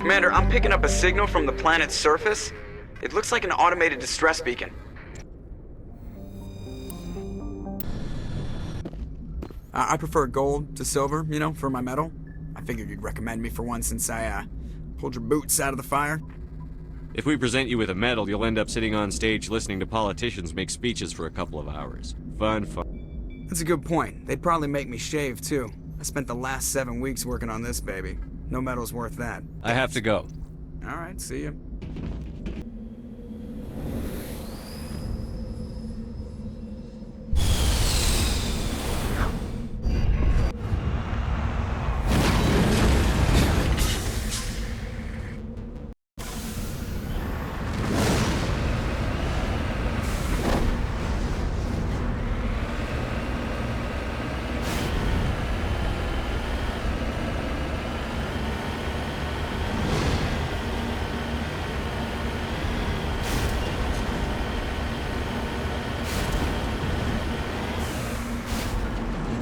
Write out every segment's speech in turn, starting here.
Commander, I'm picking up a signal from the planet's surface. It looks like an automated distress beacon. I prefer gold to silver, you know, for my metal. I figured you'd recommend me for one since I, pulled your boots out of the fire. If we present you with a medal, you'll end up sitting on stage listening to politicians make speeches for a couple of hours. Fun. That's a good point. They'd probably make me shave, too. I spent the last 7 weeks working on this baby. No medal's worth that. I have to go. All right, see ya.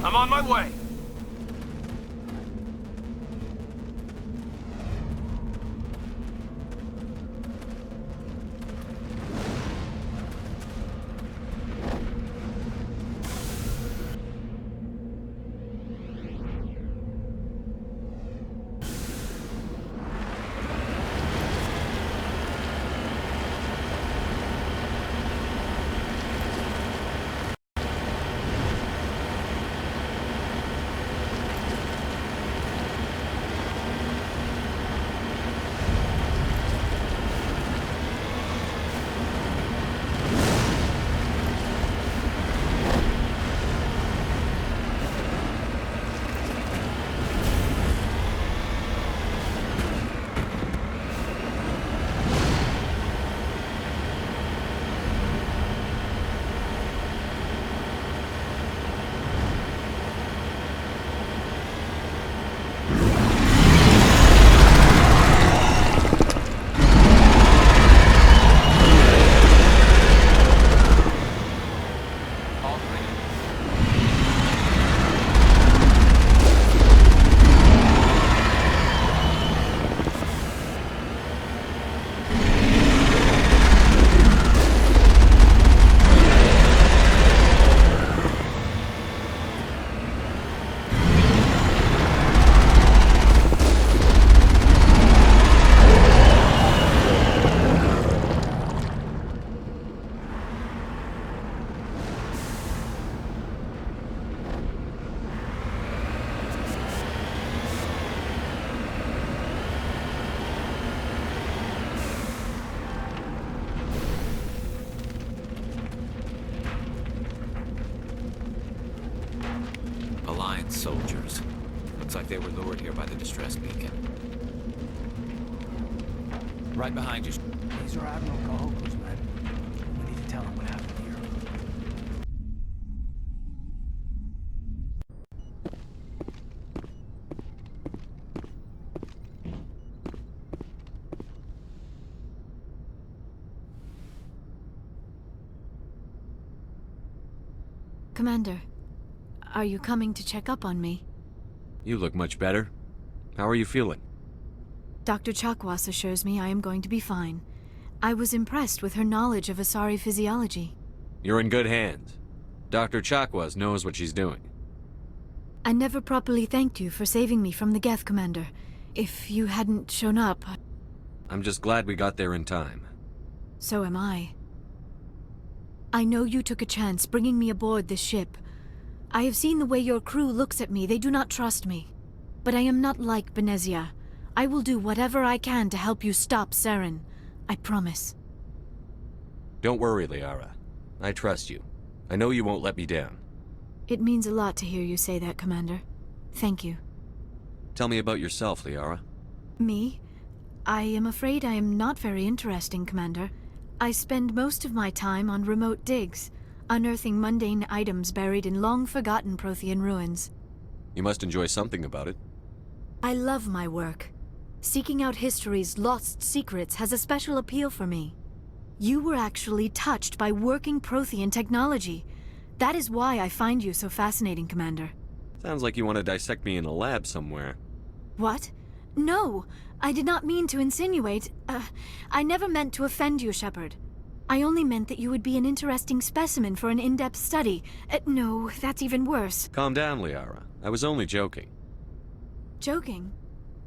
I'm on my way. Alliance soldiers. Looks like they were lured here by the distress beacon. Right behind you. These are Admiral Kahoku's men. We need to tell him what happened here. Commander, are you coming to check up on me? You look much better. How are you feeling? Dr. Chakwas assures me I am going to be fine. I was impressed with her knowledge of Asari physiology. You're in good hands. Dr. Chakwas knows what she's doing. I never properly thanked you for saving me from the Geth, Commander. If you hadn't shown up... I'm just glad we got there in time. So am I. I know you took a chance bringing me aboard this ship. I have seen the way your crew looks at me. They do not trust me. But I am not like Benezia. I will do whatever I can to help you stop Saren. I promise. Don't worry, Liara. I trust you. I know you won't let me down. It means a lot to hear you say that, Commander. Thank you. Tell me about yourself, Liara. Me? I am afraid I am not very interesting, Commander. I spend most of my time on remote digs, unearthing mundane items buried in long-forgotten Prothean ruins. You must enjoy something about it. I love my work. Seeking out history's lost secrets has a special appeal for me. You were actually touched by working Prothean technology. That is why I find you so fascinating, Commander. Sounds like you want to dissect me in a lab somewhere. What? No, I did not mean to insinuate. I never meant to offend you, Shepard. I only meant that you would be an interesting specimen for an in-depth study. No, that's even worse. Calm down, Liara. I was only joking. Joking?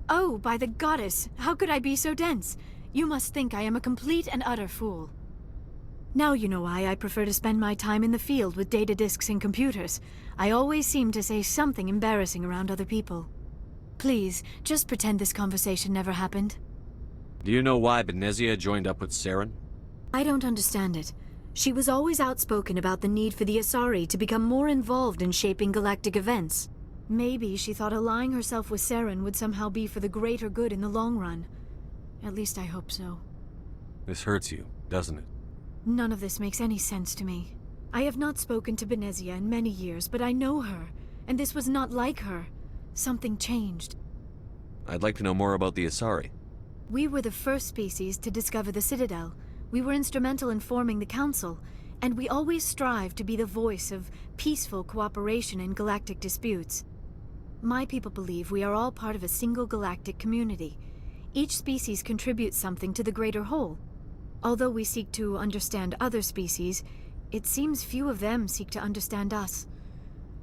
Oh, by the goddess, how could I be so dense? You must think I am a complete and utter fool. Now you know why I prefer to spend my time in the field with data disks and computers. I always seem to say something embarrassing around other people. Please, just pretend this conversation never happened. Do you know why Benezia joined up with Saren? I don't understand it. She was always outspoken about the need for the Asari to become more involved in shaping galactic events. Maybe she thought allying herself with Saren would somehow be for the greater good in the long run. At least I hope so. This hurts you, doesn't it? None of this makes any sense to me. I have not spoken to Benezia in many years, but I know her, and this was not like her. Something changed. I'd like to know more about the Asari. We were the first species to discover the Citadel. We were instrumental in forming the Council, and we always strive to be the voice of peaceful cooperation in galactic disputes. My people believe we are all part of a single galactic community. Each species contributes something to the greater whole. Although we seek to understand other species, it seems few of them seek to understand us.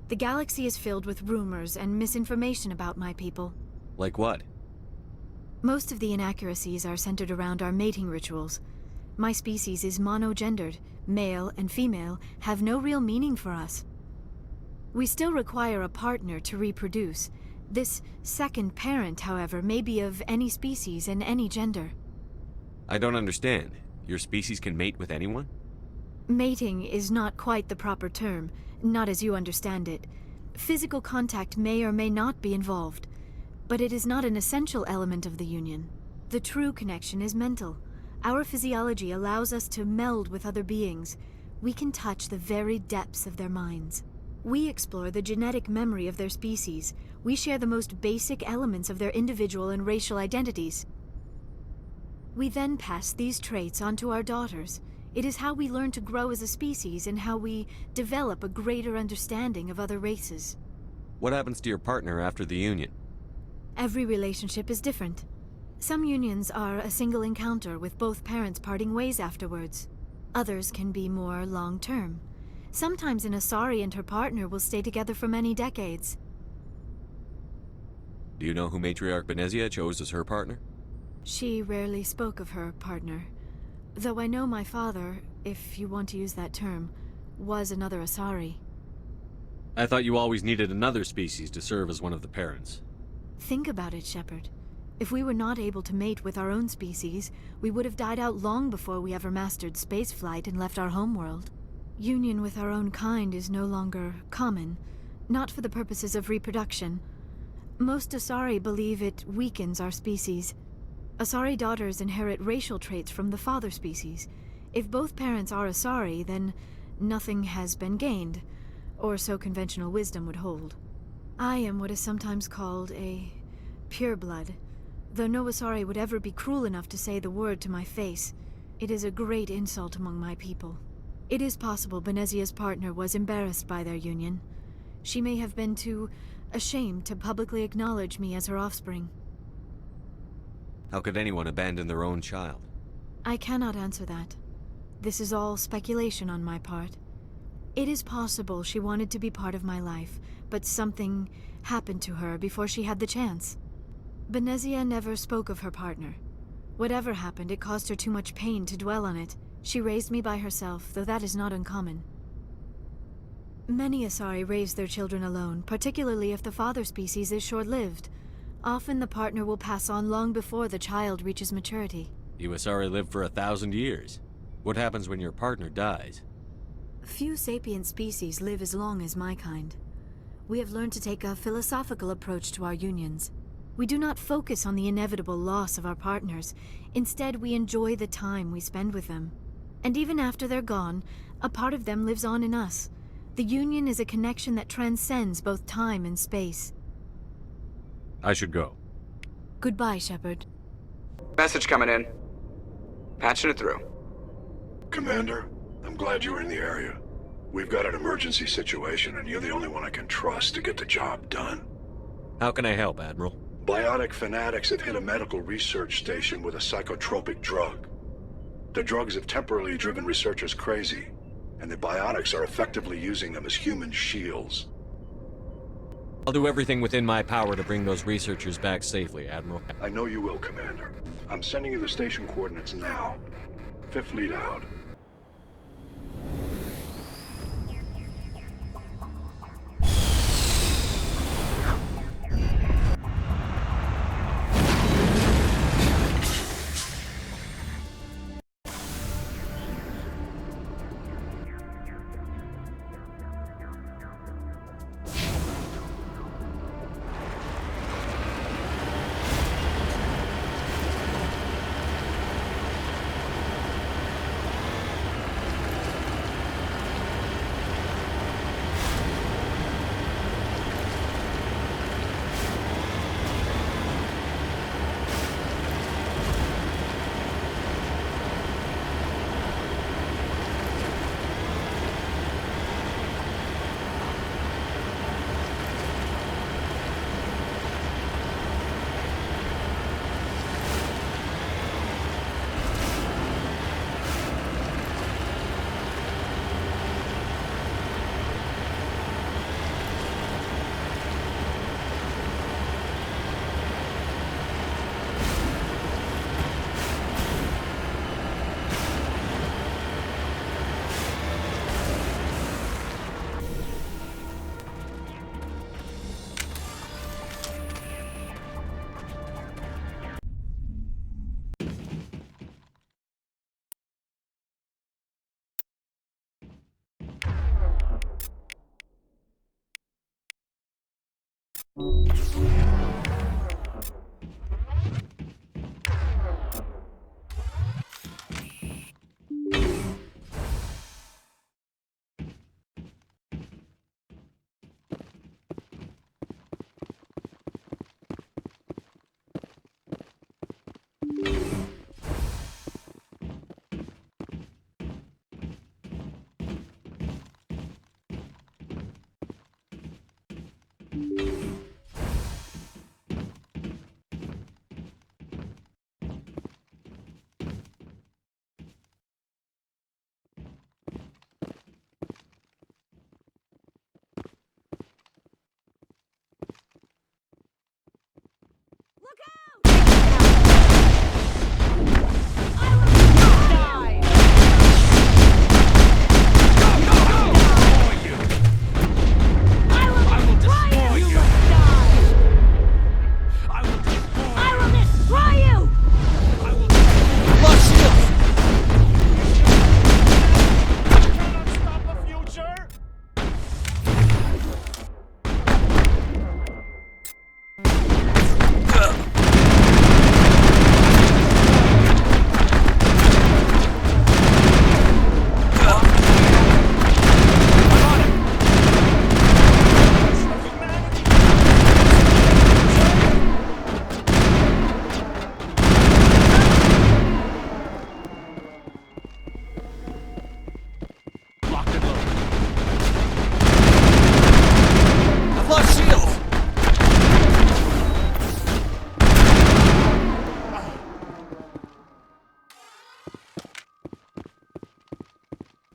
The galaxy is filled with rumors and misinformation about my people. Like what? Most of the inaccuracies are centered around our mating rituals. My species is monogendered. Male and female have no real meaning for us. We still require a partner to reproduce. This second parent, however, may be of any species and any gender. I don't understand. Your species can mate with anyone? Mating is not quite the proper term, not as you understand it. Physical contact may or may not be involved, but it is not an essential element of the union. The true connection is mental. Our physiology allows us to meld with other beings. We can touch the very depths of their minds. We explore the genetic memory of their species. We share the most basic elements of their individual and racial identities. We then pass these traits on to our daughters. It is how we learn to grow as a species and how we develop a greater understanding of other races. What happens to your partner after the union? Every relationship is different. Some unions are a single encounter with both parents parting ways afterwards. Others can be more long-term. Sometimes an Asari and her partner will stay together for many decades. Do you know who Matriarch Benezia chose as her partner? She rarely spoke of her partner. Though I know my father, if you want to use that term, was another Asari. I thought you always needed another species to serve as one of the parents. Think about it, Shepard. If we were not able to mate with our own species, we would have died out long before we ever mastered spaceflight and left our homeworld. Union with our own kind is no longer common, not for the purposes of reproduction. Most Asari believe it weakens our species. Asari daughters inherit racial traits from the father species. If both parents are Asari, then nothing has been gained, or so conventional wisdom would hold. I am what is sometimes called a pureblood, though no Asari would ever be cruel enough to say the word to my face. It is a great insult among my people. It is possible Benezia's partner was embarrassed by their union. She may have been too ashamed to publicly acknowledge me as her offspring. How could anyone abandon their own child? I cannot answer that. This is all speculation on my part. It is possible she wanted to be part of my life, but something happened to her before she had the chance. Benezia never spoke of her partner. Whatever happened, it caused her too much pain to dwell on it. She raised me by herself, though that is not uncommon. Many Asari raise their children alone, particularly if the father species is short-lived. Often the partner will pass on long before the child reaches maturity. You Asari live for 1,000 years. What happens when your partner dies? Few sapient species live as long as my kind. We have learned to take a philosophical approach to our unions. We do not focus on the inevitable loss of our partners. Instead, we enjoy the time we spend with them. And even after they're gone, a part of them lives on in us. The union is a connection that transcends both time and space. I should go. Goodbye, Shepard. Message coming in. Patching it through. Commander, I'm glad you were in the area. We've got an emergency situation, and you're the only one I can trust to get the job done. How can I help, Admiral? bionic fanatics have hit a medical research station with a psychotropic drug. The drugs have temporarily driven researchers crazy, and the bionics are effectively using them as human shields. I'll do everything within my power to bring those researchers back safely, Admiral. I know you will, Commander. I'm sending you the station coordinates now. Fifth lead out.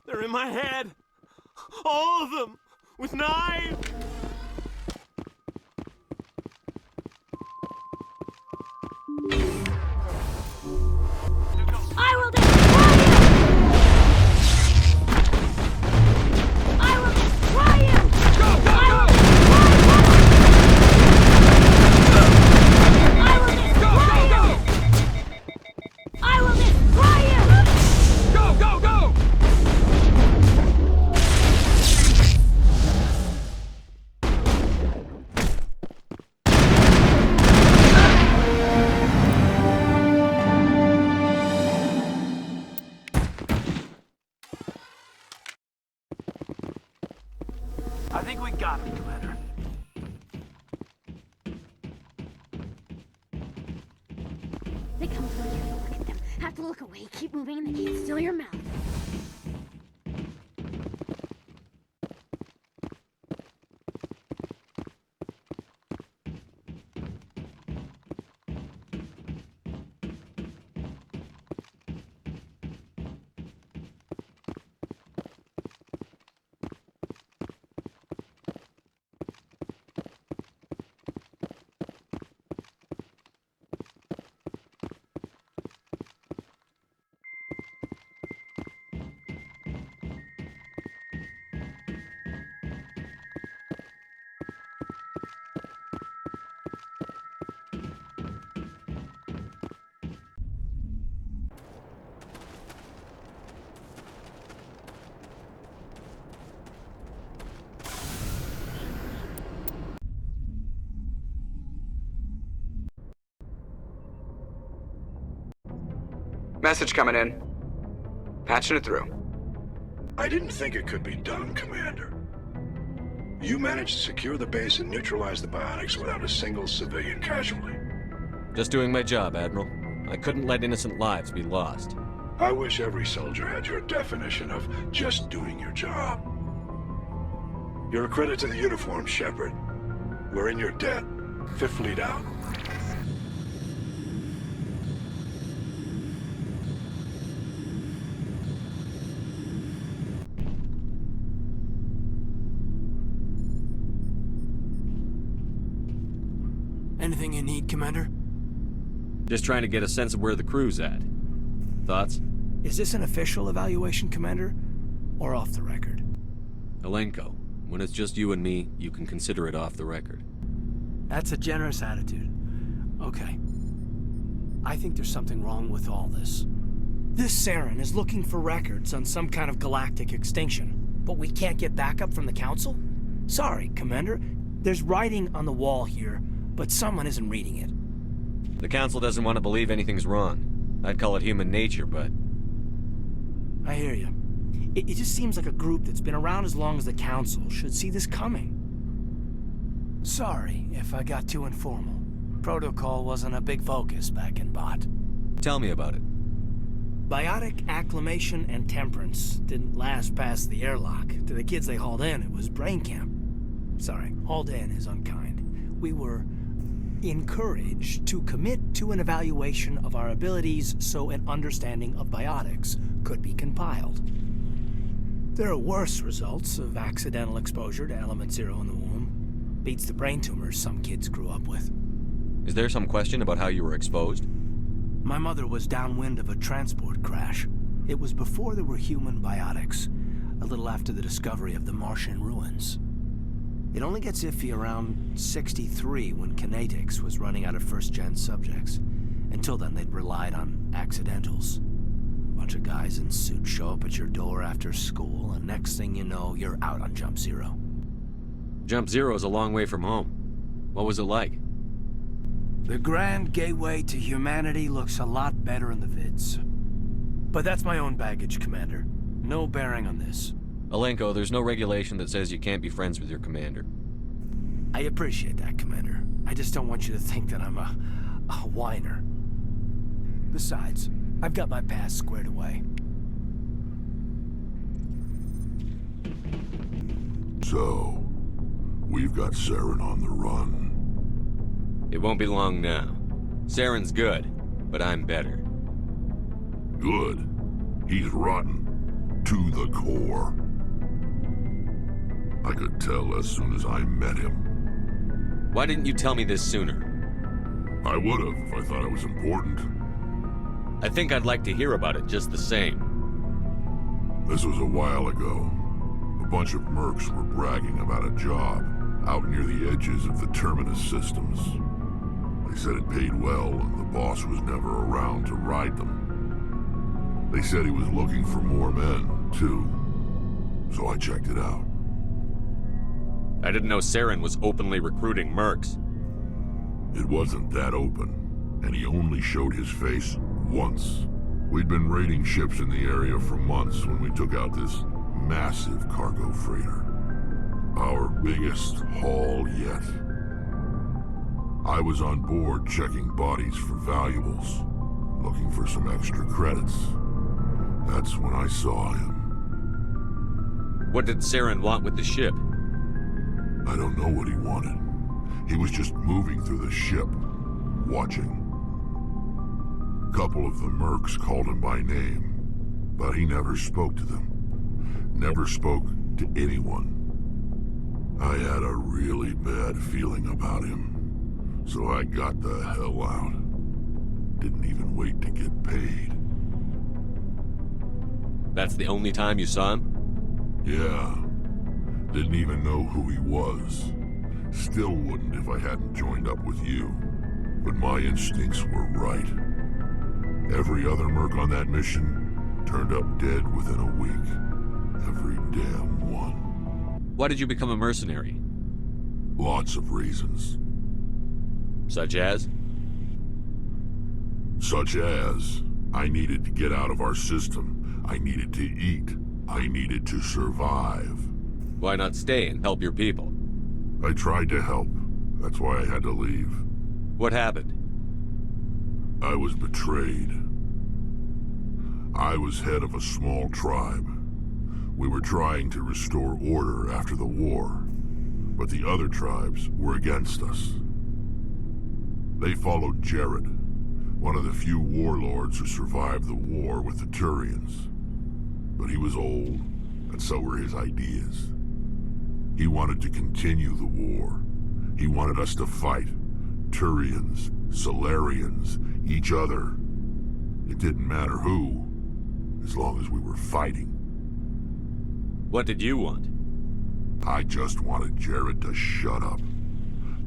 They're in my head. All of them. With knives. I will destroy you! I will destroy you! Go, go, go! I will destroy you! I will destroy you! Go, go, go! I think we got him, Commander. They come toward you, don't look at them. Have to look away, keep moving, and they can't steal your mouth. Message coming in. Patching it through. I didn't think it could be done, Commander. You managed to secure the base and neutralize the biotics without a single civilian casualty. Just doing my job, Admiral. I couldn't let innocent lives be lost. I wish every soldier had your definition of just doing your job. You're a credit to the uniform, Shepard. We're in your debt. Fifth Fleet out. Anything you need, Commander? Just trying to get a sense of where the crew's at. Thoughts? Is this an official evaluation, Commander? Or off the record? Alenko, when it's just you and me, you can consider it off the record. That's a generous attitude. Okay. I think there's something wrong with all this. This Saren is looking for records on some kind of galactic extinction, but we can't get backup from the Council? Sorry, Commander. There's writing on the wall here, but someone isn't reading it. The Council doesn't want to believe anything's wrong. I'd call it human nature, but... I hear you. It just seems like a group that's been around as long as the Council should see this coming. Sorry if I got too informal. Protocol wasn't a big focus back in Bot. Tell me about it. Biotic acclimation and temperance didn't last past the airlock. To the kids they hauled in, it was brain camp. Sorry, hauled in is unkind. We were encouraged to commit to an evaluation of our abilities so an understanding of biotics could be compiled. There are worse results of accidental exposure to Element Zero in the womb. Beats the brain tumors some kids grew up with. Is there some question about how you were exposed? My mother was downwind of a transport crash. It was before there were human biotics, a little after the discovery of the Martian ruins. It only gets iffy around 63 when Kinetics was running out of first-gen subjects. Until then, they'd relied on accidentals. Bunch of guys in suits show up at your door after school, and next thing you know, you're out on Jump Zero. Jump Zero's a long way from home. What was it like? The grand gateway to humanity looks a lot better in the vids. But that's my own baggage, Commander. No bearing on this. Alenko, there's no regulation that says you can't be friends with your commander. I appreciate that, Commander. I just don't want you to think that I'm a whiner. Besides, I've got my past squared away. So, we've got Saren on the run. It won't be long now. Saren's good, but I'm better. Good. He's rotten. To the core. I could tell as soon as I met him. Why didn't you tell me this sooner? I would've if I thought it was important. I think I'd like to hear about it just the same. This was a while ago. A bunch of mercs were bragging about a job out near the edges of the Terminus systems. They said it paid well and the boss was never around to ride them. They said he was looking for more men, too. So I checked it out. I didn't know Saren was openly recruiting mercs. It wasn't that open, and he only showed his face once. We'd been raiding ships in the area for months when we took out this massive cargo freighter. Our biggest haul yet. I was on board checking bodies for valuables, looking for some extra credits. That's when I saw him. What did Saren want with the ship? I don't know what he wanted. He was just moving through the ship, watching. A couple of the mercs called him by name, but he never spoke to them. Never spoke to anyone. I had a really bad feeling about him, so I got the hell out. Didn't even wait to get paid. That's the only time you saw him? Yeah. Didn't even know who he was. Still wouldn't if I hadn't joined up with you. But my instincts were right. Every other merc on that mission turned up dead within a week. Every damn one. Why did you become a mercenary? Lots of reasons. Such as? Such as, I needed to get out of our system. I needed to eat. I needed to survive. Why not stay and help your people? I tried to help. That's why I had to leave. What happened? I was betrayed. I was head of a small tribe. We were trying to restore order after the war, but the other tribes were against us. They followed Jared, one of the few warlords who survived the war with the Turians. But he was old, and so were his ideas. He wanted to continue the war. He wanted us to fight. Turians, Solarians, each other. It didn't matter who, as long as we were fighting. What did you want? I just wanted Jared to shut up,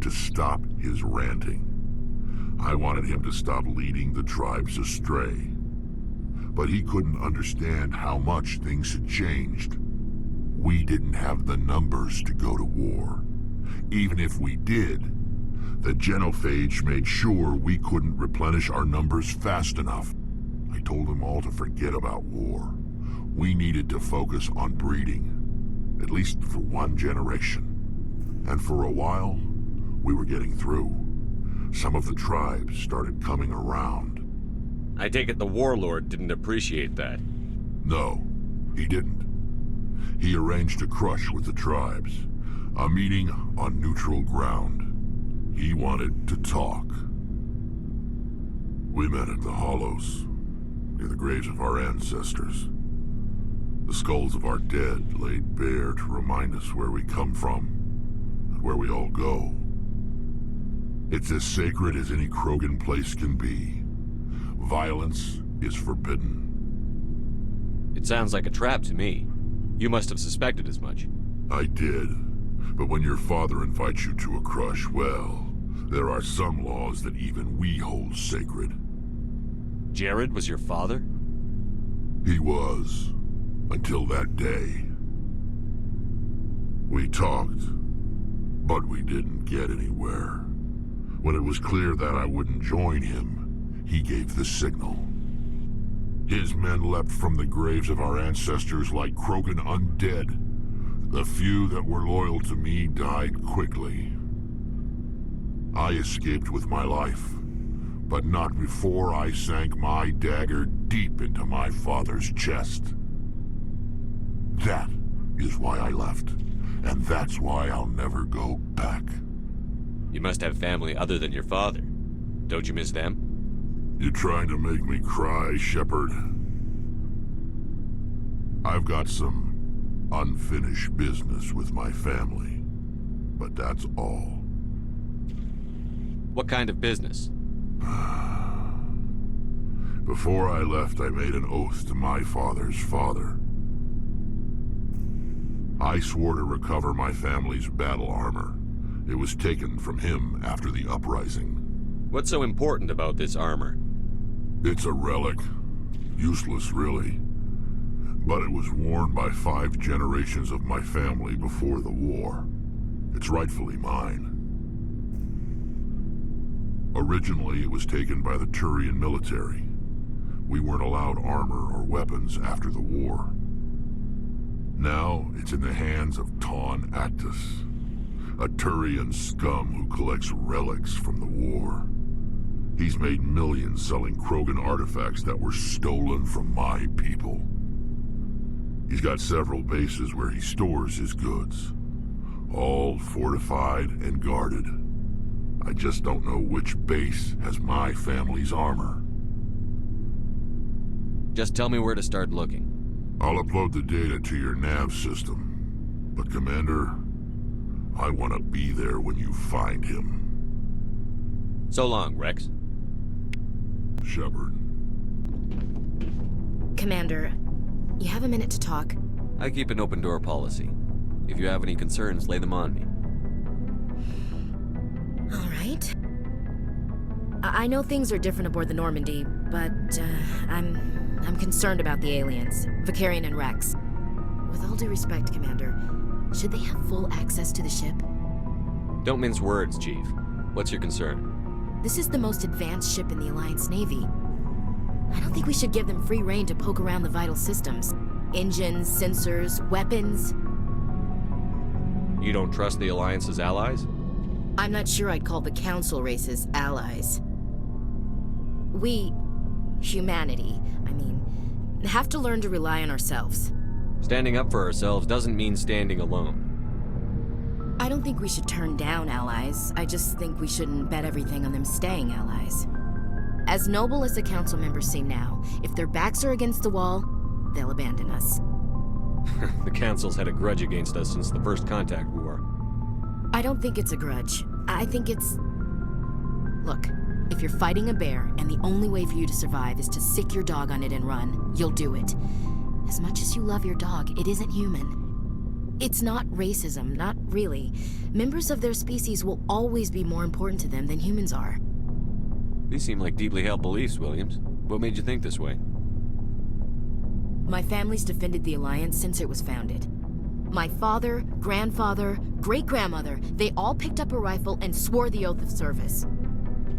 to stop his ranting. I wanted him to stop leading the tribes astray. But he couldn't understand how much things had changed. We didn't have the numbers to go to war. Even if we did, the genophage made sure we couldn't replenish our numbers fast enough. I told them all to forget about war. We needed to focus on breeding, at least for one generation. And for a while, we were getting through. Some of the tribes started coming around. I take it the warlord didn't appreciate that. No, he didn't. He arranged a crush with the tribes, a meeting on neutral ground. He wanted to talk. We met at the Hollows, near the graves of our ancestors. The skulls of our dead laid bare to remind us where we come from and where we all go. It's as sacred as any Krogan place can be. Violence is forbidden. It sounds like a trap to me. You must have suspected as much. I did. But when your father invites you to a crush, well, there are some laws that even we hold sacred. Jared was your father? He was. Until that day. We talked, but we didn't get anywhere. When it was clear that I wouldn't join him, he gave the signal. His men leapt from the graves of our ancestors like Krogan undead. The few that were loyal to me died quickly. I escaped with my life, but not before I sank my dagger deep into my father's chest. That is why I left, and that's why I'll never go back. You must have family other than your father. Don't you miss them? You trying to make me cry, Shepard? I've got some unfinished business with my family, but that's all. What kind of business? Before I left, I made an oath to my father's father. I swore to recover my family's battle armor. It was taken from him after the uprising. What's so important about this armor? It's a relic. Useless, really. But it was worn by 5 generations of my family before the war. It's rightfully mine. Originally, it was taken by the Turian military. We weren't allowed armor or weapons after the war. Now, it's in the hands of Taun Actus, a Turian scum who collects relics from the war. He's made millions selling Krogan artifacts that were stolen from my people. He's got several bases where he stores his goods, all fortified and guarded. I just don't know which base has my family's armor. Just tell me where to start looking. I'll upload the data to your nav system. But Commander, I want to be there when you find him. So long, Rex. Shepard. Commander, you have a minute to talk? I keep an open door policy. If you have any concerns, lay them on me. All right. I know things are different aboard the Normandy, but I'm concerned about the aliens, Vicarian and Rex. With all due respect, Commander, should they have full access to the ship? Don't mince words, Chief. What's your concern? This is the most advanced ship in the Alliance Navy. I don't think we should give them free rein to poke around the vital systems. Engines, sensors, weapons. You don't trust the Alliance's allies? I'm not sure I'd call the Council races allies. We, humanity, have to learn to rely on ourselves. Standing up for ourselves doesn't mean standing alone. I don't think we should turn down allies. I just think we shouldn't bet everything on them staying allies. As noble as the Council members seem now, if their backs are against the wall, they'll abandon us. The Council's had a grudge against us since the First Contact War. I don't think it's a grudge. I think it's... Look, if you're fighting a bear and the only way for you to survive is to sick your dog on it and run, you'll do it. As much as you love your dog, it isn't human. It's not racism, not really. Members of their species will always be more important to them than humans are. These seem like deeply held beliefs, Williams. What made you think this way? My family's defended the Alliance since it was founded. My father, grandfather, great-grandmother, they all picked up a rifle and swore the oath of service.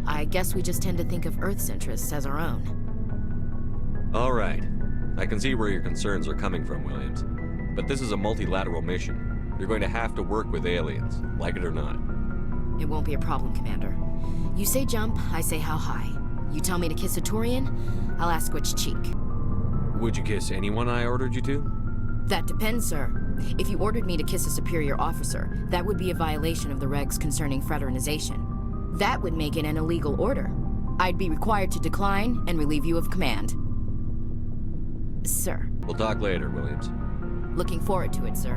I guess we just tend to think of Earth's interests as our own. All right. I can see where your concerns are coming from, Williams. But this is a multilateral mission. You're going to have to work with aliens, like it or not. It won't be a problem, Commander. You say jump, I say how high. You tell me to kiss a Turian, I'll ask which cheek. Would you kiss anyone I ordered you to? That depends, sir. If you ordered me to kiss a superior officer, that would be a violation of the regs concerning fraternization. That would make it an illegal order. I'd be required to decline and relieve you of command. Sir. We'll talk later, Williams. Looking forward to it, sir.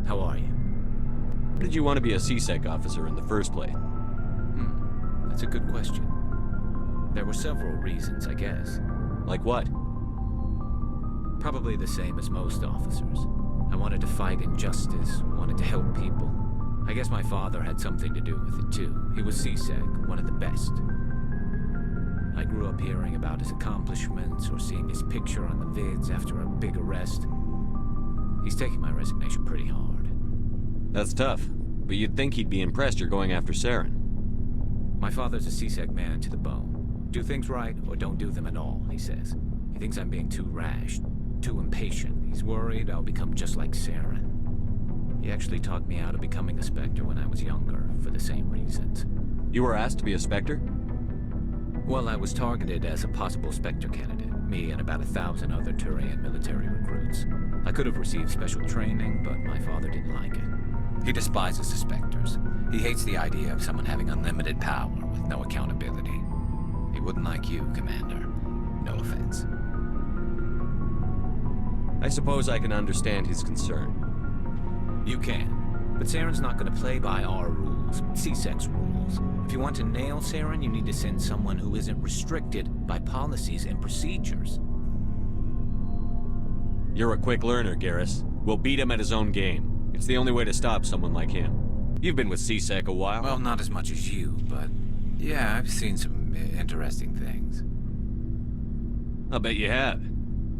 How are you? Why did you want to be a CSEC officer in the first place? That's a good question. There were several reasons, I guess. Like what? Probably the same as most officers. I wanted to fight injustice, wanted to help people. I guess my father had something to do with it too. He was CSEC, one of the best. I grew up hearing about his accomplishments or seeing his picture on the vids after a big arrest. He's taking my resignation pretty hard. That's tough, but you'd think he'd be impressed you're going after Saren. My father's a CSEC man to the bone. Do things right or don't do them at all, he says. He thinks I'm being too rash, too impatient. He's worried I'll become just like Saren. He actually talked me out of becoming a Spectre when I was younger, for the same reasons. You were asked to be a Spectre? Well, I was targeted as a possible Spectre candidate, me and about 1,000 other Turian military recruits. I could have received special training, but my father didn't like it. He despises the Spectres. He hates the idea of someone having unlimited power with no accountability. He wouldn't like you, Commander. No offense. I suppose I can understand his concern. You can. But Saren's not going to play by our rules, CSEC's rules. If you want to nail Saren, you need to send someone who isn't restricted by policies and procedures. You're a quick learner, Garrus. We'll beat him at his own game. It's the only way to stop someone like him. You've been with CSEC a while. Well, not as much as you, but yeah, I've seen some interesting things. I'll bet you have.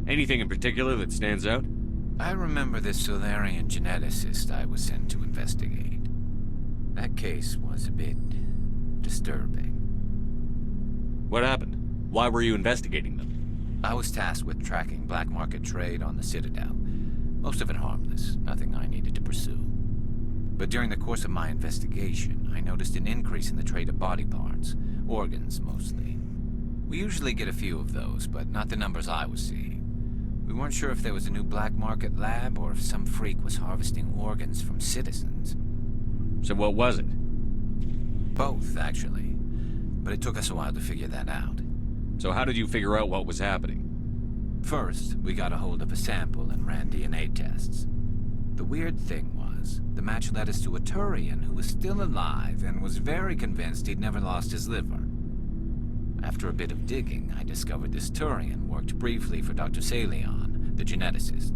Anything in particular that stands out? I remember this Solarian geneticist I was sent to investigate. That case was a bit disturbing. What happened? Why were you investigating them? I was tasked with tracking black market trade on the Citadel. Most of it harmless, nothing I needed to pursue. But during the course of my investigation, I noticed an increase in the trade of body parts, organs mostly. We usually get a few of those, but not the numbers I was seeing. We weren't sure if there was a new black market lab or if some freak was harvesting organs from citizens. So what was it? Both, actually. But it took us a while to figure that out. So how did you figure out what was happening? First, we got a hold of a sample and ran DNA tests. The weird thing was, the match led us to a Turian who was still alive and was very convinced he'd never lost his liver. After a bit of digging, I discovered this Turian worked briefly for Dr. Salion, the geneticist.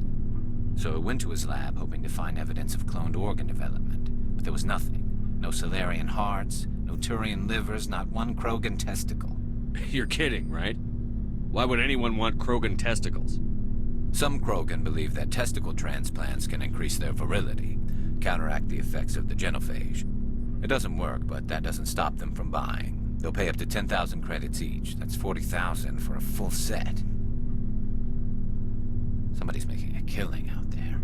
So I went to his lab hoping to find evidence of cloned organ development, but there was nothing. No Solarian hearts, no Turian livers, not one Krogan testicle. You're kidding, right? Why would anyone want Krogan testicles? Some Krogan believe that testicle transplants can increase their virility, counteract the effects of the genophage. It doesn't work, but that doesn't stop them from buying. They'll pay up to 10,000 credits each. That's 40,000 for a full set. Somebody's making a killing out there.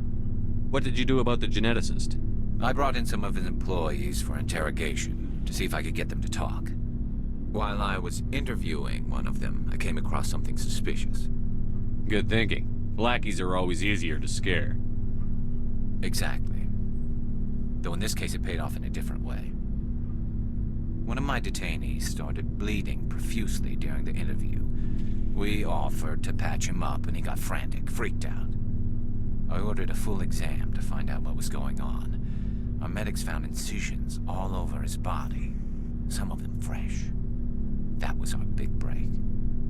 What did you do about the geneticist? I brought in some of his employees for interrogation, to see if I could get them to talk. While I was interviewing one of them, I came across something suspicious. Good thinking. Lackeys are always easier to scare. Exactly. Though in this case it paid off in a different way. One of my detainees started bleeding profusely during the interview. We offered to patch him up and he got frantic, freaked out. I ordered a full exam to find out what was going on. Our medics found incisions all over his body, some of them fresh. That was our big break.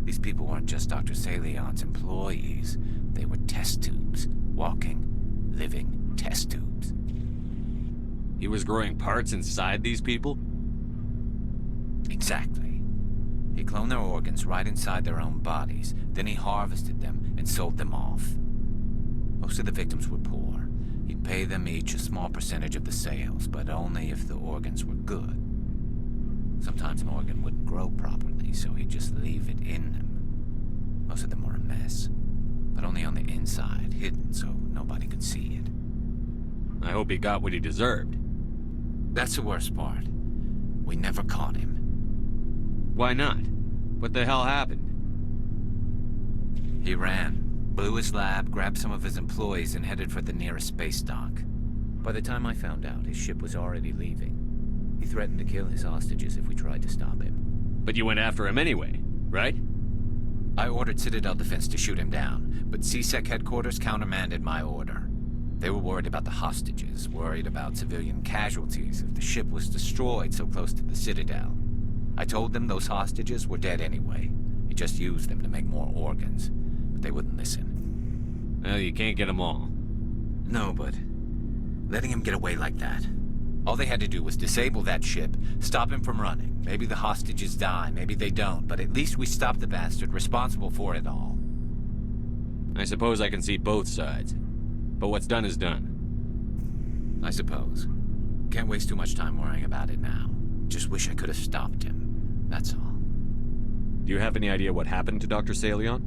These people weren't just Dr. Salion's employees. They were test tubes. Walking, living test tubes. He was growing parts inside these people? Exactly. He cloned their organs right inside their own bodies. Then he harvested them and sold them off. Most of the victims were poor. He'd pay them each a small percentage of the sales, but only if the organs were good. Sometimes an organ wouldn't grow properly, so he'd just leave it in them. Most of them were a mess, but only on the inside, hidden so nobody could see it. I hope he got what he deserved. That's the worst part. We never caught him. Why not? What the hell happened? He ran, blew his lab, grabbed some of his employees, and headed for the nearest space dock. By the time I found out, his ship was already leaving. He threatened to kill his hostages if we tried to stop him. But you went after him anyway, right? I ordered Citadel Defense to shoot him down, but CSEC headquarters countermanded my order. They were worried about the hostages, worried about civilian casualties if the ship was destroyed so close to the Citadel. I told them those hostages were dead anyway. He just used them to make more organs, but they wouldn't listen. Well, you can't get them all. No, but letting him get away like that. All they had to do was disable that ship, stop him from running. Maybe the hostages die, maybe they don't, but at least we stopped the bastard responsible for it all. I suppose I can see both sides. But what's done is done. I suppose. Can't waste too much time worrying about it now. Just wish I could have stopped him. That's all. Do you have any idea what happened to Dr. Salion?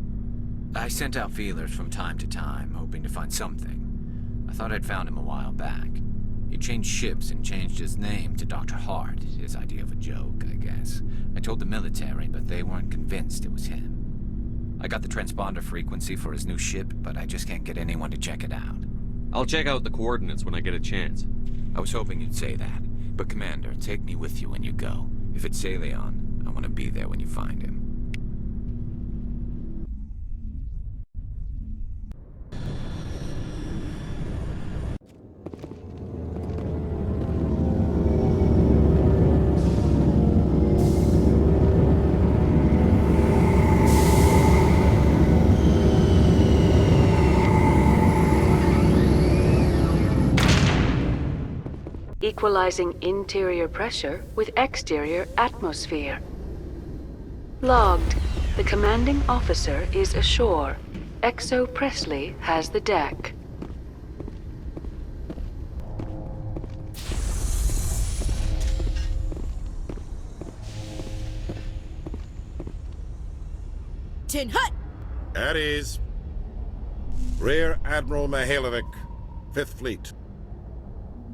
I sent out feelers from time to time, hoping to find something. I thought I'd found him a while back. He changed ships and changed his name to Dr. Hart, his idea of a joke, I guess. I told the military, but they weren't convinced it was him. I got the transponder frequency for his new ship, but I just can't get anyone to check it out. I'll check out the coordinates when I get a chance. I was hoping you'd say that. But Commander, take me with you when you go. If it's Salion, I want to be there when you find him. Equalizing interior pressure with exterior atmosphere. Logged. The commanding officer is ashore. Exo Presley has the deck. Tin Hut! At ease. Rear Admiral Mihailovic, 5th Fleet.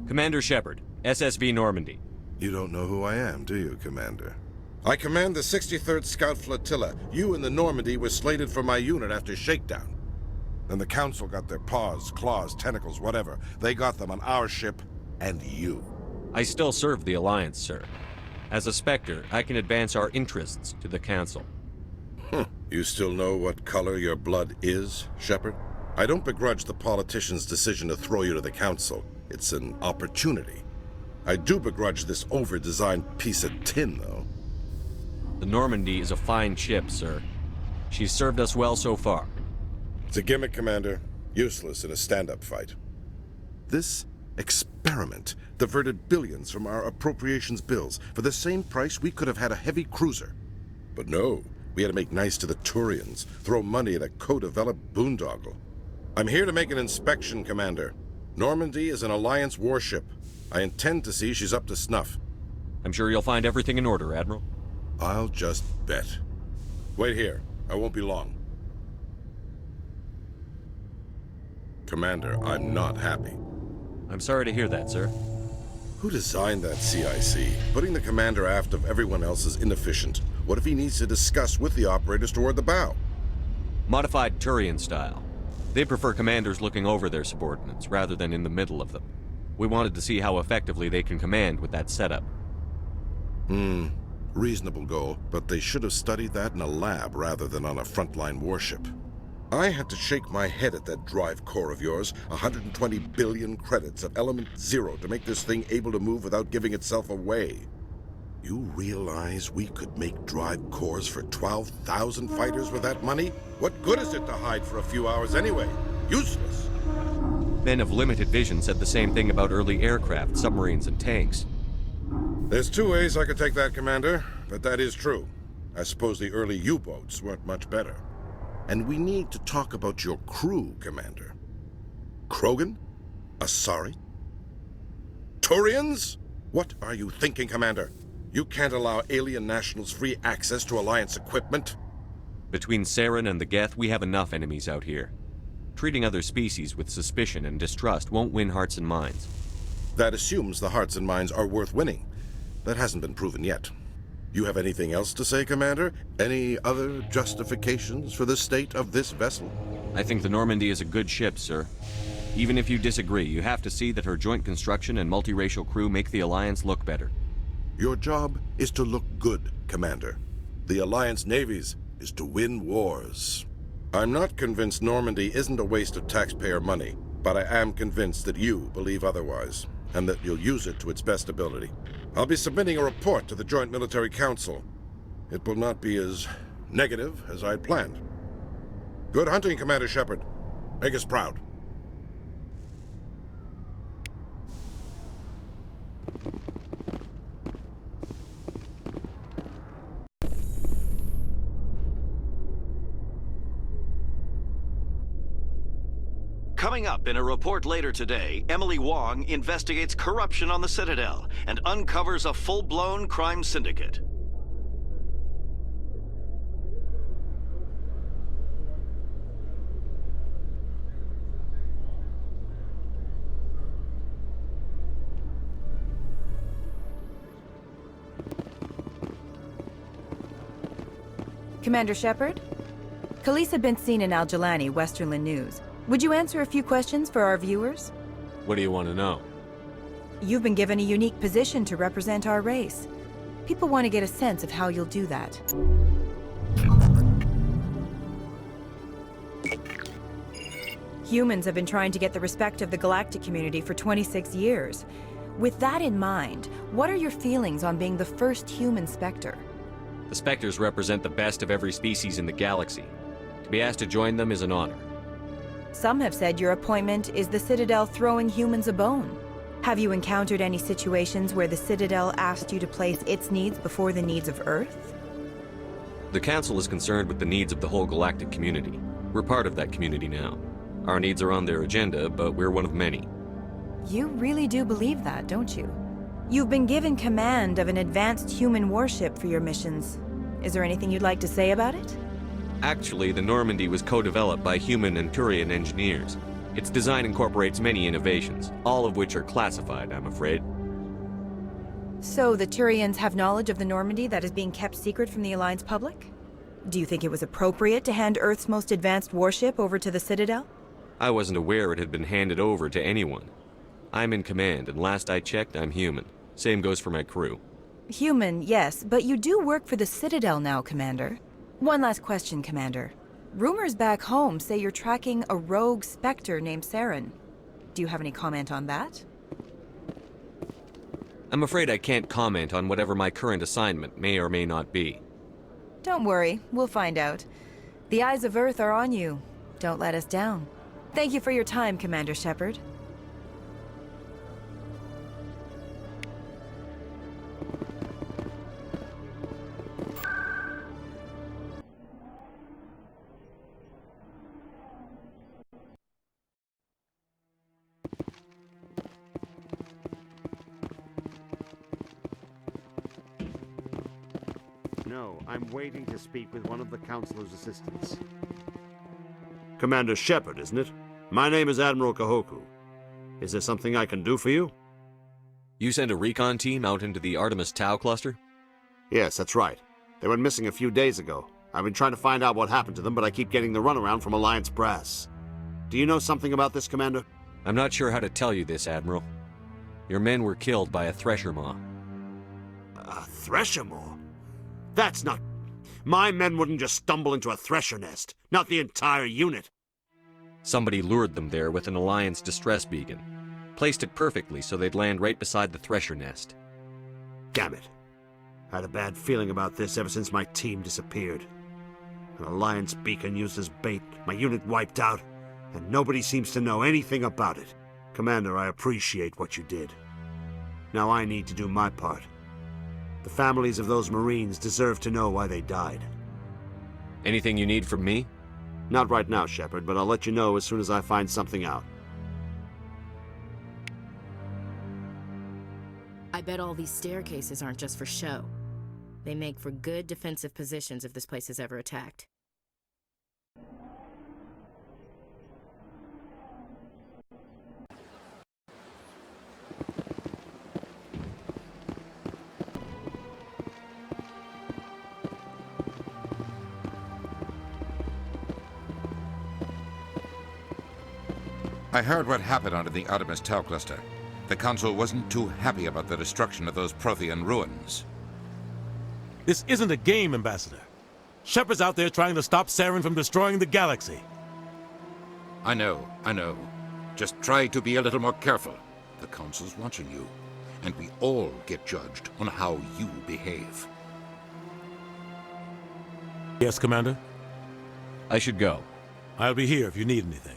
Commander Shepard, SSV Normandy. You don't know who I am, do you, Commander? I command the 63rd Scout Flotilla. You and the Normandy were slated for my unit after shakedown. Then the Council got their paws, claws, tentacles, whatever. They got them on our ship, and you. I still serve the Alliance, sir. As a Spectre, I can advance our interests to the Council. You still know what color your blood is, Shepard? I don't begrudge the politician's decision to throw you to the Council. It's an opportunity. I do begrudge this over-designed piece of tin, though. The Normandy is a fine ship, sir. She's served us well so far. It's a gimmick, Commander. Useless in a stand-up fight. This experiment diverted billions from our appropriations bills. For the same price, we could have had a heavy cruiser. But no, We had to make nice to the Turians, throw money at a co-developed boondoggle. I'm here to make an inspection, Commander. Normandy is an Alliance warship. I intend to see she's up to snuff. I'm sure you'll find everything in order, Admiral. I'll just bet. Wait here. I won't be long. Commander, I'm not happy. I'm sorry to hear that, sir. Who designed that CIC? Putting the commander aft of everyone else is inefficient. What if he needs to discuss with the operators toward the bow? Modified Turian style. They prefer commanders looking over their subordinates, rather than in the middle of them. We wanted to see how effectively they can command with that setup. Reasonable goal, but they should have studied that in a lab rather than on a frontline warship. I had to shake my head at that drive core of yours. 120 billion credits at element 0 to make this thing able to move without giving itself away. You realize we could make drive cores for 12,000 fighters with that money? What good is it to hide for a few hours anyway? Useless. Men of limited vision said the same thing about early aircraft, submarines, and tanks. There's two ways I could take that, Commander, but that is true. I suppose the early U-boats weren't much better. And we need to talk about your crew, Commander. Krogan? Asari? Turians? What are you thinking, Commander? You can't allow alien nationals free access to Alliance equipment. Between Saren and the Geth, we have enough enemies out here. Treating other species with suspicion and distrust won't win hearts and minds. That assumes the hearts and minds are worth winning. That hasn't been proven yet. You have anything else to say, Commander? Any other justifications for the state of this vessel? I think the Normandy is a good ship, sir. Even if you disagree, you have to see that her joint construction and multiracial crew make the Alliance look better. Your job is to look good, Commander. The Alliance navies is to win wars. I'm not convinced Normandy isn't a waste of taxpayer money, but I am convinced that you believe otherwise, and that you'll use it to its best ability. I'll be submitting a report to the Joint Military Council. It will not be as negative as I'd planned. Good hunting, Commander Shepard. Make us proud. Coming up in a report later today, Emily Wong investigates corruption on the Citadel and uncovers a full-blown crime syndicate. Commander Shepard? Khalees had been seen in Al-Jalani, Westerland News. Would you answer a few questions for our viewers? What do you want to know? You've been given a unique position to represent our race. People want to get a sense of how you'll do that. Humans have been trying to get the respect of the galactic community for 26 years. With that in mind, what are your feelings on being the first human Spectre? The Spectres represent the best of every species in the galaxy. To be asked to join them is an honor. Some have said your appointment is the Citadel throwing humans a bone. Have you encountered any situations where the Citadel asked you to place its needs before the needs of Earth? The Council is concerned with the needs of the whole galactic community. We're part of that community now. Our needs are on their agenda, but we're one of many. You really do believe that, don't you? You've been given command of an advanced human warship for your missions. Is there anything you'd like to say about it? Actually, the Normandy was co-developed by human and Turian engineers. Its design incorporates many innovations, all of which are classified, I'm afraid. So the Turians have knowledge of the Normandy that is being kept secret from the Alliance public? Do you think it was appropriate to hand Earth's most advanced warship over to the Citadel? I wasn't aware it had been handed over to anyone. I'm in command, and last I checked, I'm human. Same goes for my crew. Human, yes, but you do work for the Citadel now, Commander. One last question, Commander. Rumors back home say you're tracking a rogue Spectre named Saren. Do you have any comment on that? I'm afraid I can't comment on whatever my current assignment may or may not be. Don't worry, we'll find out. The eyes of Earth are on you. Don't let us down. Thank you for your time, Commander Shepard. No, I'm waiting to speak with one of the Councilor's assistants. Commander Shepard, isn't it? My name is Admiral Kahoku. Is there something I can do for you? You sent a recon team out into the Artemis Tau cluster? Yes, that's right. They went missing a few days ago. I've been trying to find out what happened to them, but I keep getting the runaround from Alliance brass. Do you know something about this, Commander? I'm not sure how to tell you this, Admiral. Your men were killed by a thresher maw. A thresher maw? That's not... My men wouldn't just stumble into a thresher nest. Not the entire unit. Somebody lured them there with an Alliance distress beacon. Placed it perfectly so they'd land right beside the thresher nest. Damn it. I had a bad feeling about this ever since my team disappeared. An Alliance beacon used as bait, my unit wiped out, and nobody seems to know anything about it. Commander, I appreciate what you did. Now I need to do my part. The families of those Marines deserve to know why they died. Anything you need from me? Not right now, Shepard, but I'll let you know as soon as I find something out. I bet all these staircases aren't just for show. They make for good defensive positions if this place is ever attacked. I heard what happened under the Artemis Tau cluster. The Council wasn't too happy about the destruction of those Prothean ruins. This isn't a game, Ambassador. Shepard's out there trying to stop Saren from destroying the galaxy. I know. Just try to be a little more careful. The Council's watching you, and we all get judged on how you behave. Yes, Commander? I should go. I'll be here if you need anything.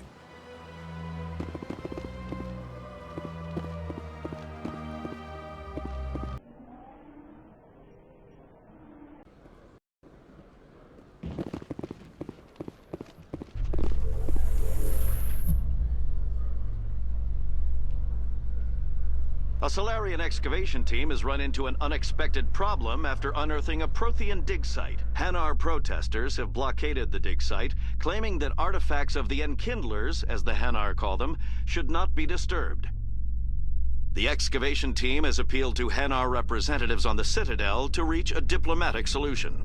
A Solarian excavation team has run into an unexpected problem after unearthing a Prothean dig site. Hanar protesters have blockaded the dig site, claiming that artifacts of the Enkindlers, as the Hanar call them, should not be disturbed. The excavation team has appealed to Hanar representatives on the Citadel to reach a diplomatic solution.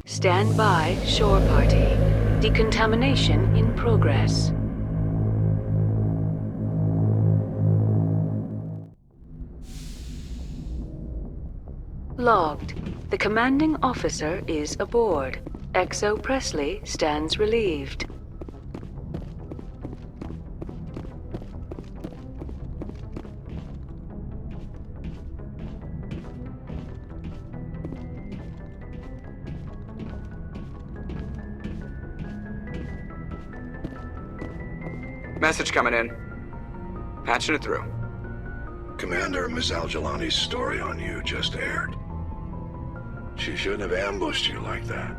Stand by, shore party. Decontamination in progress. Logged. The commanding officer is aboard. XO Presley stands relieved. Message coming in. Patching it through. Commander, Ms. Al-Jalani's story on you just aired. She shouldn't have ambushed you like that,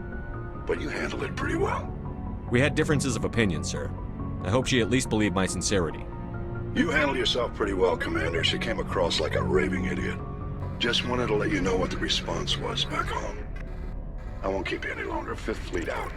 but you handled it pretty well. We had differences of opinion, sir. I hope she at least believed my sincerity. You handled yourself pretty well, Commander. She came across like a raving idiot. Just wanted to let you know what the response was back home. I won't keep you any longer. Fifth Fleet out.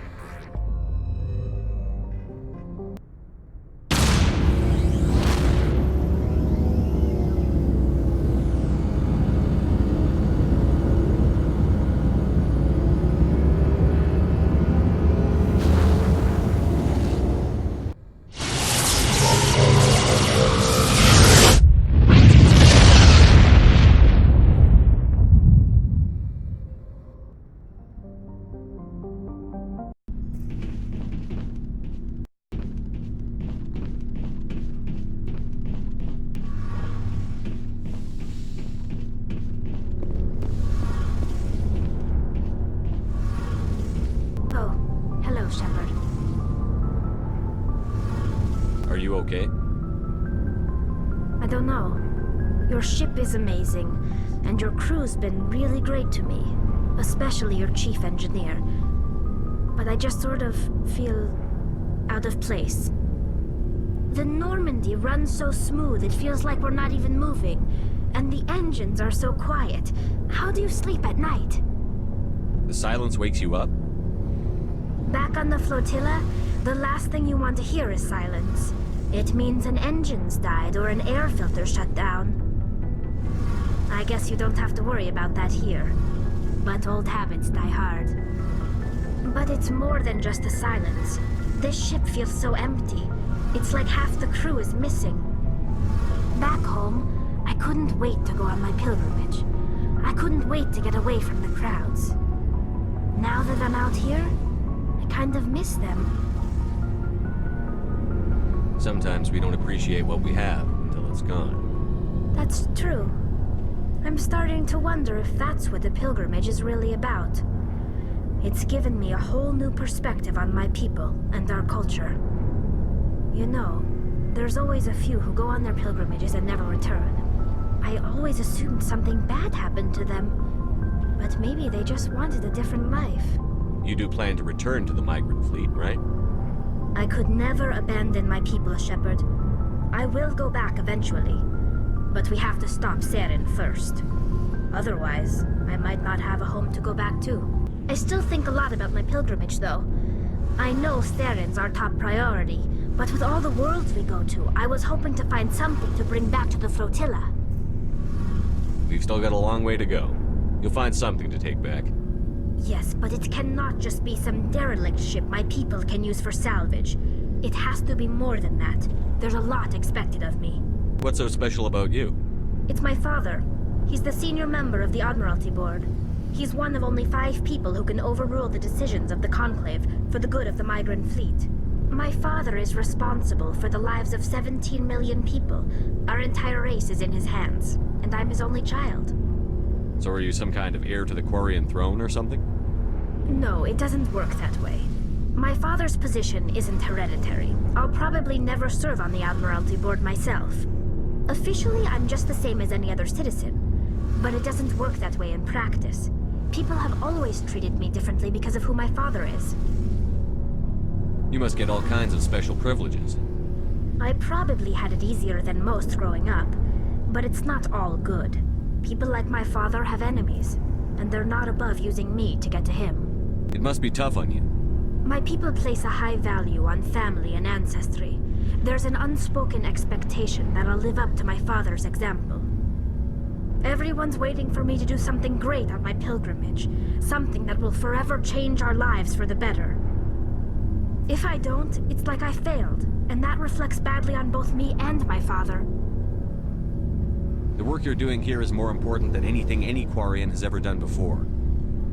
Are you okay? I don't know. Your ship is amazing, and your crew's been really great to me, especially your chief engineer. But I just sort of feel out of place. The Normandy runs so smooth it feels like we're not even moving, and the engines are so quiet. How do you sleep at night? The silence wakes you up? Back on the flotilla, the last thing you want to hear is silence. It means an engine's died or an air filter shut down. I guess you don't have to worry about that here. But old habits die hard. But it's more than just the silence. This ship feels so empty. It's like half the crew is missing. Back home, I couldn't wait to go on my pilgrimage. I couldn't wait to get away from the crowds. Now that I'm out here, I kind of miss them. Sometimes we don't appreciate what we have until it's gone. That's true. I'm starting to wonder if that's what the pilgrimage is really about. It's given me a whole new perspective on my people and our culture. You know, there's always a few who go on their pilgrimages and never return. I always assumed something bad happened to them, but maybe they just wanted a different life. You do plan to return to the migrant fleet, right? I could never abandon my people, Shepard. I will go back eventually, but we have to stop Saren first. Otherwise, I might not have a home to go back to. I still think a lot about my pilgrimage, though. I know Saren's our top priority, but with all the worlds we go to, I was hoping to find something to bring back to the flotilla. We've still got a long way to go. You'll find something to take back. Yes, but it cannot just be some derelict ship my people can use for salvage. It has to be more than that. There's a lot expected of me. What's so special about you? It's my father. He's the senior member of the Admiralty Board. He's one of only 5 people who can overrule the decisions of the Conclave for the good of the migrant fleet. My father is responsible for the lives of 17 million people. Our entire race is in his hands, and I'm his only child. So are you some kind of heir to the Quarian throne or something? No, it doesn't work that way. My father's position isn't hereditary. I'll probably never serve on the Admiralty Board myself. Officially, I'm just the same as any other citizen. But it doesn't work that way in practice. People have always treated me differently because of who my father is. You must get all kinds of special privileges. I probably had it easier than most growing up, but it's not all good. People like my father have enemies, and they're not above using me to get to him. It must be tough on you. My people place a high value on family and ancestry. There's an unspoken expectation that I'll live up to my father's example. Everyone's waiting for me to do something great on my pilgrimage, something that will forever change our lives for the better. If I don't, it's like I failed, and that reflects badly on both me and my father. The work you're doing here is more important than anything any Quarian has ever done before.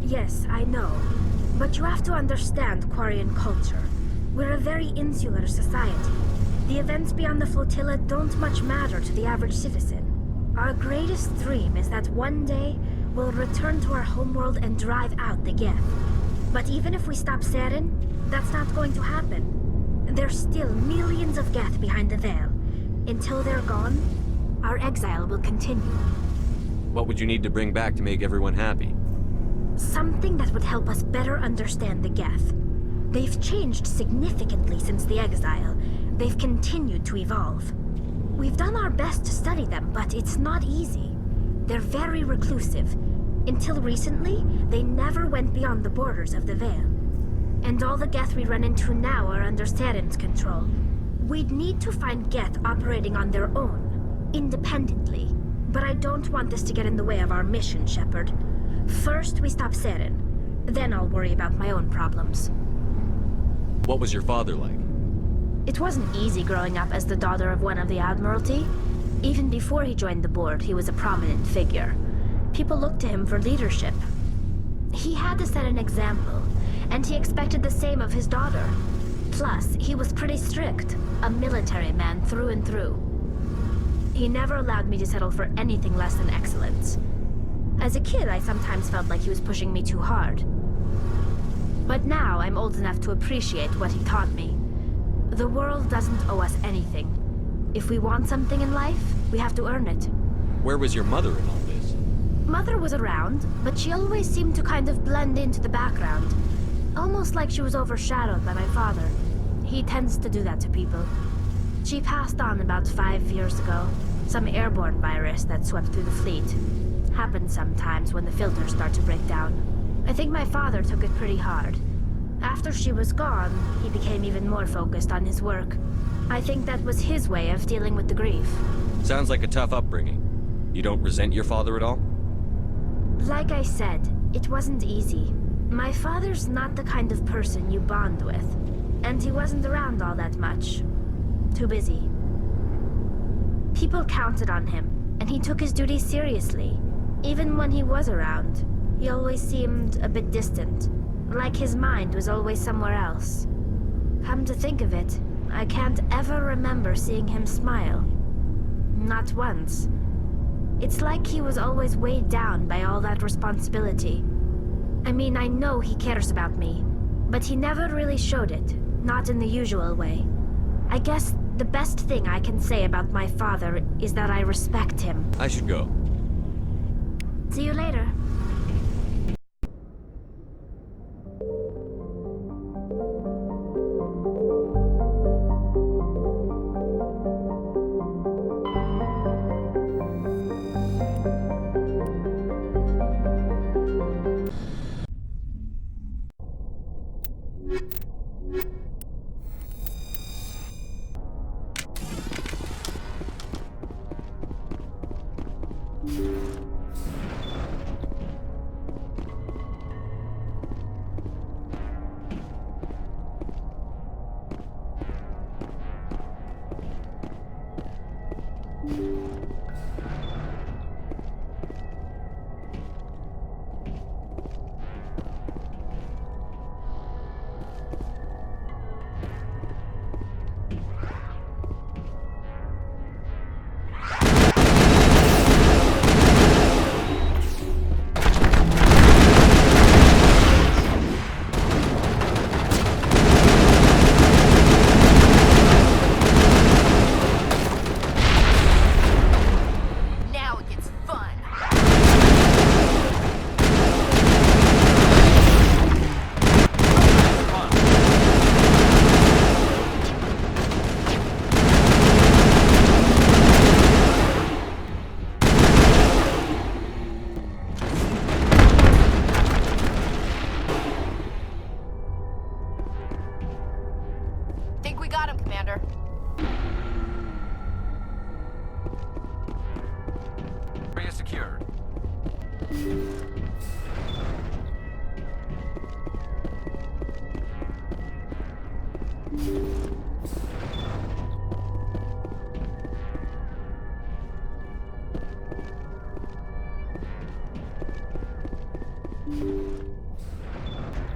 Yes, I know. But you have to understand Quarian culture. We're a very insular society. The events beyond the flotilla don't much matter to the average citizen. Our greatest dream is that one day we'll return to our homeworld and drive out the Geth. But even if we stop Saren, that's not going to happen. There's still millions of Geth behind the veil. Until they're gone, our exile will continue. What would you need to bring back to make everyone happy? Something that would help us better understand the Geth. They've changed significantly since the exile. They've continued to evolve. We've done our best to study them, but it's not easy. They're very reclusive. Until recently, they never went beyond the borders of the Veil. And all the Geth we run into now are under Saren's control. We'd need to find Geth operating on their own, independently. But I don't want this to get in the way of our mission, Shepard. First, we stop Saren. Then I'll worry about my own problems. What was your father like? It wasn't easy growing up as the daughter of one of the Admiralty. Even before he joined the board, he was a prominent figure. People looked to him for leadership. He had to set an example, and he expected the same of his daughter. Plus, he was pretty strict, a military man through and through. He never allowed me to settle for anything less than excellence. As a kid, I sometimes felt like he was pushing me too hard. But now I'm old enough to appreciate what he taught me. The world doesn't owe us anything. If we want something in life, we have to earn it. Where was your mother in all this? Mother was around, but she always seemed to kind of blend into the background. Almost like she was overshadowed by my father. He tends to do that to people. She passed on about 5 years ago. Some airborne virus that swept through the fleet. Happens sometimes when the filters start to break down. I think my father took it pretty hard. After she was gone, he became even more focused on his work. I think that was his way of dealing with the grief. Sounds like a tough upbringing. You don't resent your father at all? Like I said, it wasn't easy. My father's not the kind of person you bond with. And he wasn't around all that much. Too busy. People counted on him, and he took his duties seriously. Even when he was around, he always seemed a bit distant. Like his mind was always somewhere else. Come to think of it, I can't ever remember seeing him smile. Not once. It's like he was always weighed down by all that responsibility. I mean, I know he cares about me, but he never really showed it, not in the usual way. I guess the best thing I can say about my father is that I respect him. I should go. See you later. Think we got him, Commander. Area secured.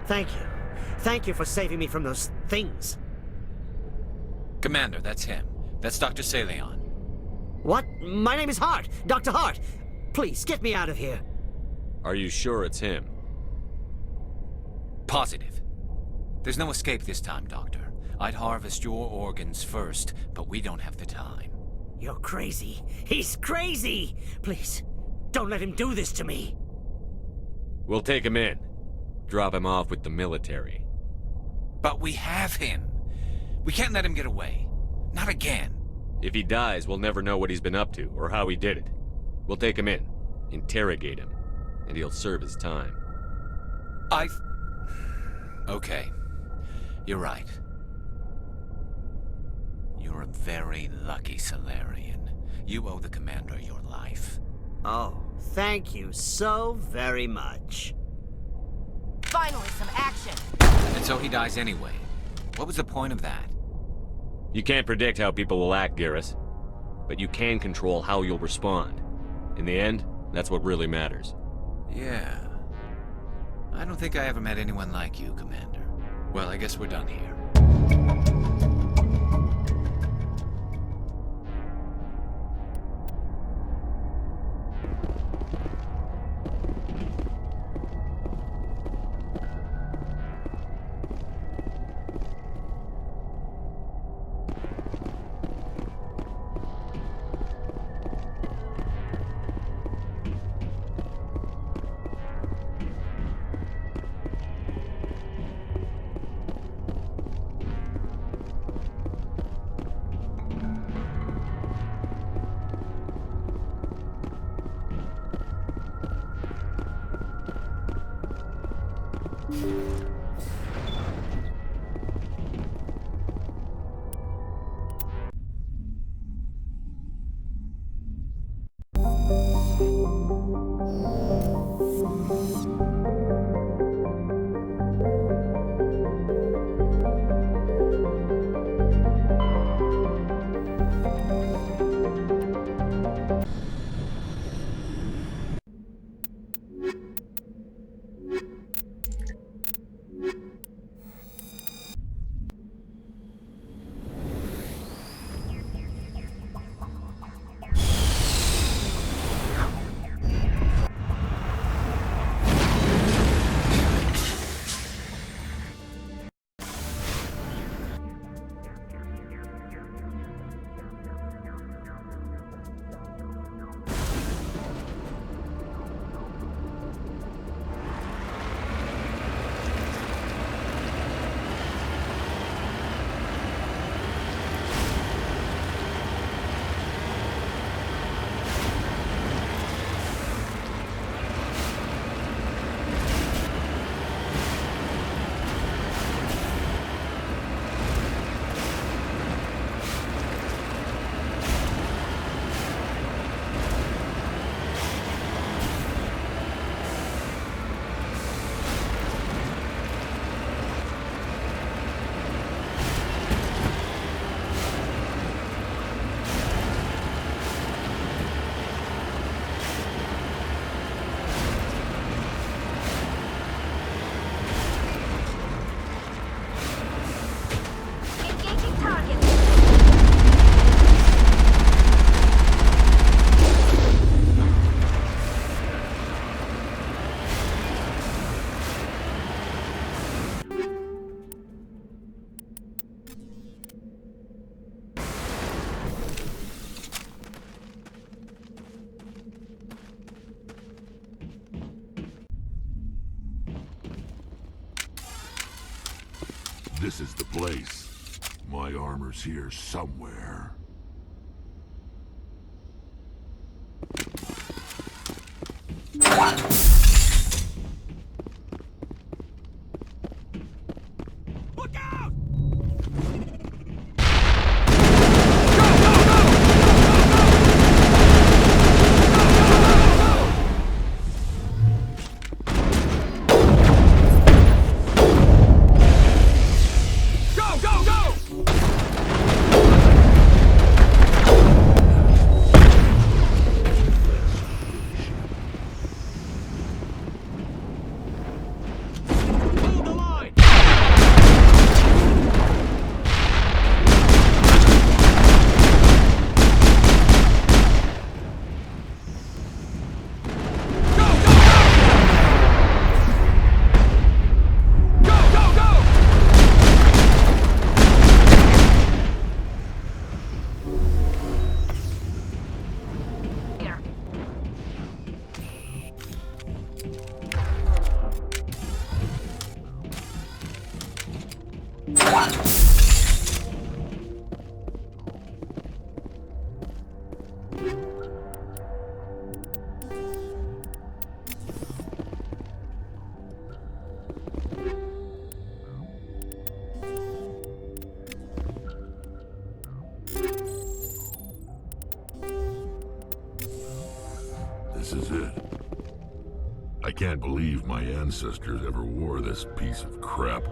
Thank you. Thank you for saving me from those things. Commander, that's him. That's Dr. Saleon. What? My name is Hart. Dr. Hart. Please, get me out of here. Are you sure it's him? Positive. There's no escape this time, Doctor. I'd harvest your organs first, but we don't have the time. You're crazy. He's crazy! Please, don't let him do this to me. We'll take him in. Drop him off with the military. But we have him. We can't let him get away. Not again. If he dies, we'll never know what he's been up to, or how he did it. We'll take him in, interrogate him, and he'll serve his time. Okay. You're right. You're a very lucky Solarian. You owe the Commander your life. Oh, thank you so very much. Finally, some action. And so he dies anyway. What was the point of that? You can't predict how people will act, Garrus. But you can control how you'll respond. In the end, that's what really matters. Yeah. I don't think I ever met anyone like you, Commander. Well, I guess we're done here. This is the place. My armor's here somewhere. Look out! This is it. I can't believe my ancestors ever wore this piece of crap.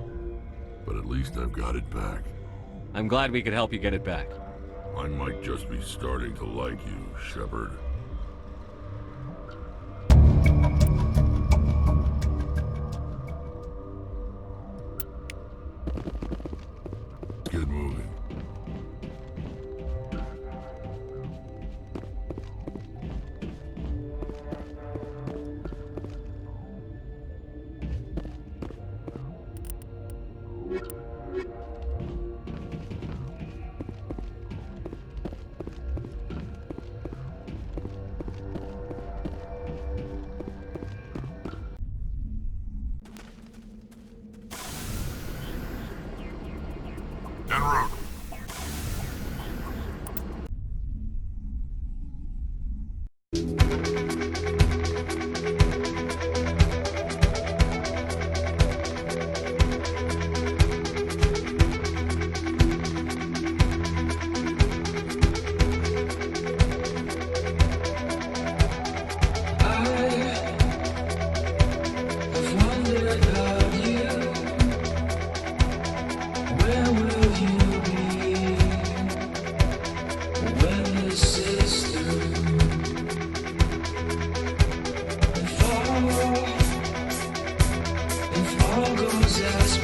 But at least I've got it back. I'm glad we could help you get it back. I might just be starting to like you, Shepard. Let's get moving. So